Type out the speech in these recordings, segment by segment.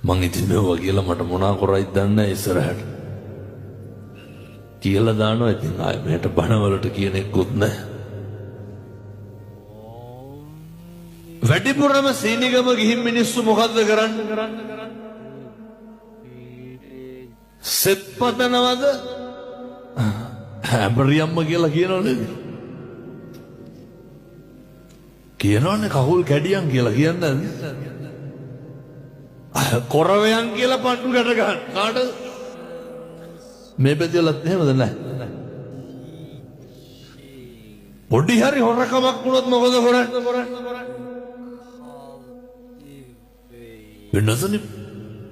මං ඉතින් මේවා කියලා මට මොනා කරයිද දන්නේ නැහැ ඉස්සරහට. කියලා දානවා ඉතින් ආයෙ මෙහෙට බණවලට කියන එක්කුත් නැහැ. වැඩිපුරම සීනිගම ගිහින් මිනිස්සු මොකද්ද කරන්නේ? සෙත් පතනවද? හැබරියම්ම කියලා කියනවනේ. කියනවනේ කකුල් කැඩියන් කියලා කියන්නේ නැද්ද? කොරවයන් කියලා පණ්ඩු ගැට ගන්න. කාටද? මේ බෙදලත් එහෙමද නැහැ. පොඩි හරි හොරකමක් වුණොත් මොකද කරන්නේ? වෙනසනේ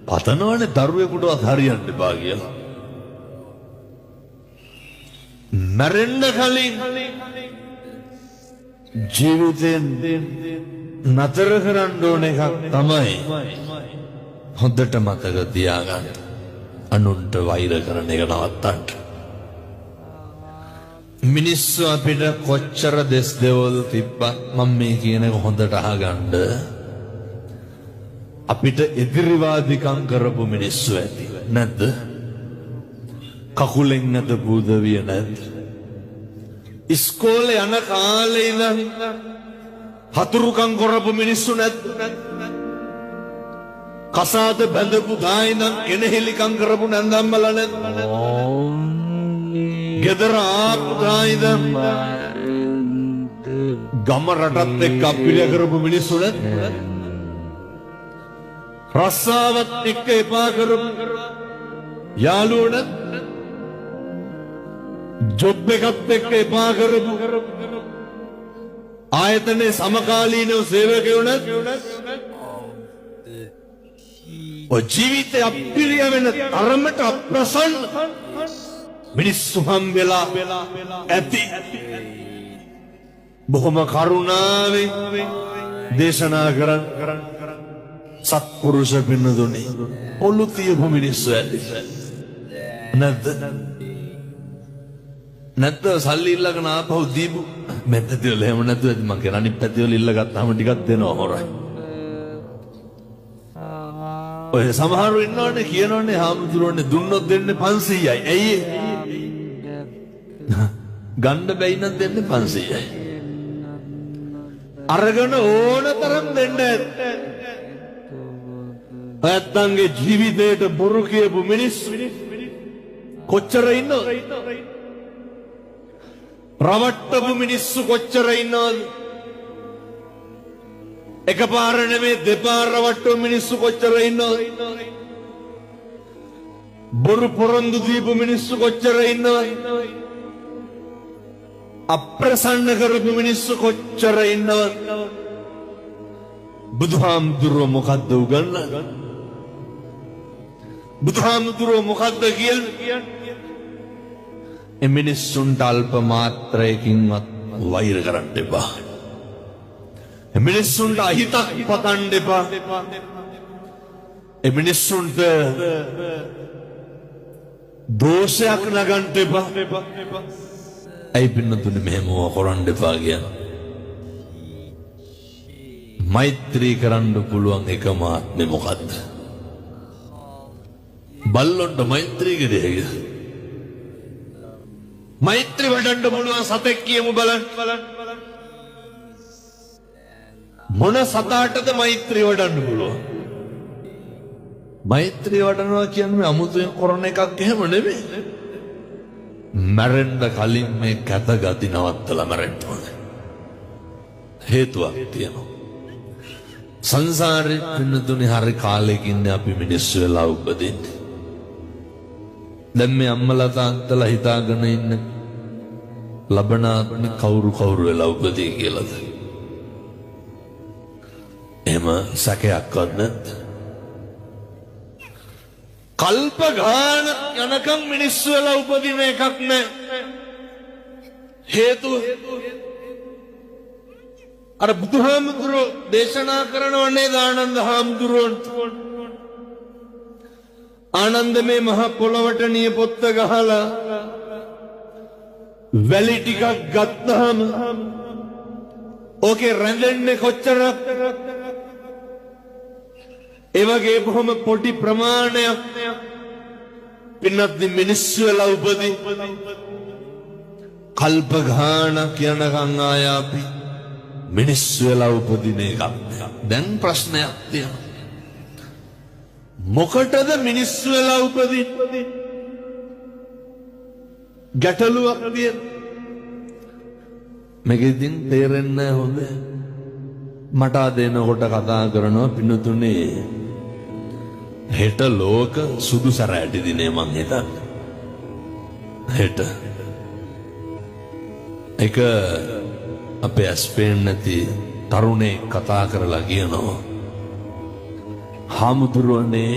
පතනවනේ දරුවෙකුටවත් හරියන්න එපා කියලා. මැරෙන්න කලින් ජීවිතෙන් නතර කරන්න ඕන එකක් තමයි හොඳට මතක තියාගන්න. අනුන්ට වෛර කරන එක නවත්තන්න. මිනිස්සු අපිට කොච්චර දෙස් දෙවල් තිබ්බත් මම මේ කියන එක හොඳට අහගන්න. අපිට එදිරිවාදිකම් කරපු මිනිස්සු ඇති නැද්ද? කකුලෙන් නැද බුදවිය නැද්ද? ඉස්කෝලේ යන කාලේ ඉඳන් හතුරුකම් කරපු මිනිස්සු නැද්ද? කසාද බැඳපු ගායනන් කෙනෙහිලිකම් කරපු නැන්දම්මලා නැද්ද? ගෙදර ආපු ගායනන් ගම රටත් එක්ක අපිරිය කරපු මිනිස්සු නැද්ද? රස්සාවත් එක්ක එපා කරපු යාළුවෝ නැද්ද? ජොබ් එකත් එක්ක එපා කරපු ආයතනයේ සමකාලීනව සේවකයෝ නැද්ද? ඔය ජීවිතය අපිරිය වෙන තරමට අප්‍රසන්න මිනිස්සු හම්බෙලා ඇති. බොහොම කරුණාවෙන් දේශනා කරන් සත්පුරුෂ පින්නදුනි ඔලු තියපු මිනිස්සු ඇති නැද්ද? නැත්ද සල්ලි ඉල්ලගෙන ආපහු දීපු මෙතනදල එහෙම නැතුව ඇති. මං කියන අනිත් පැතිවල ඉල්ල ගත්තාම ටිකක් දෙනවා හොරයි. ඔය සමහරු ඉන්නවනේ කියනවනේ හාමුදුරුවනේ දුන්නොත් දෙන්නේ 500යි. ඇයි ගන්න බැයි නම් දෙන්නේ 500යි. අරගෙන ඕන තරම් දෙන්න ඇත්තේ. ඇත්තන්ගේ ජීවිතේට බොරු කියපු මිනිස්සු කොච්චර ඉන්නවද? රවට්ටපු මිනිස්සු කොච්චර ඉන්නවද? එකපාර නෙමෙයි දෙපාර රවට්ටපු මිනිස්සු කොච්චර ඉන්නවද? බොරු පොරොන්දු දීපු මිනිස්සු කොච්චර ඉන්නවද? අප්‍රසන්න කරපු මිනිස්සු කොච්චර ඉන්නවද? බුදුහාමුදුරුවෝ මොකද්ද උගන්වන්නේ? බුදුහාමුදුරුවෝ මොකද්ද කියන්නේ? ඒ මිනිස්සුන්ට අල්ප මාත්‍රයකින්වත් වෛර කරන්න එපා. ඒ මිනිස්සුන්ට අහිතක් පතන්න එපා. ඒ මිනිස්සුන්ට දෝෂයක් නගන්න එපා. ඇයි පින්නතුනේ මෙහෙම කරන්න එපා කියන්නේ? මෛත්‍රී කරන්න පුළුවන් එකම ආත්මේ මොකද්ද? බල්ලොන්ට මෛත්‍රී කරේ. මෛත්‍රී වඩන්න පුළුවන් සතෙක් කියමු බලන්න. මොන සතාටද මෛත්‍රී වඩන්න පුළුවන්? මෛත්‍රී වඩනවා කියන්නේ අමුතුවෙන් කරන එකක් එහෙම නෙමෙයි. මැරෙන්න කලින් මේ කැත ගති නවත්තලා මැරෙන්න ඕනේ. හේතුවක් තියෙනවා. සංසාරේ පින්නතුනේ හරි කාලෙකින් අපි මිනිස්සු වෙලා උපදින්නේ. දැන් මේ අම්මලා තාත්තලා හිතාගෙන ඉන්න ලබනාත්මේ කවුරු වෙලා උපදී කියලාද? එහෙම සැකයක්වත් නැද්ද? කල්ප ගාන යනකම් මිනිස්සු වෙලා උපදින එකක් නැහැ. හේතුව අර බුදුහාමුදුරුවෝ දේශනා කරනවනේ ආනන්ද හාමුදුරුවන්ට. ආනන්ද මේ මහ පොළවට නිය පොත්ත ගහලා වැලි ටිකක් ගත්තාම ඕකේ රැඳෙන්නේ කොච්චරක්? ඒ වගේ බොහොම පොඩි ප්‍රමාණයක් පින්වත්නි මිනිස්සු වෙලා උපදී කල්ප ගානක් යනකම් ආය අපි මිනිස්සු වෙලා උපදින එකක්. දැන් ප්‍රශ්නයක් තියෙනවා. මොකටද මිනිස්සු වෙලා උපදින්නේ? ගැටලුවක් තියෙනවා. මේක ඉතින් තේරෙන්නේ නැහැ හොඳ. මට අදෙනකොට කතා කරනවා පින්නතුනේ හෙට ලෝක සුදු සැරෑටි දිනේ මං හිතන්නේ. හෙට එක අපේ ඇස්පේන් නැති තරුණේ කතා කරලා කියනවා හාමුදුරුවනේ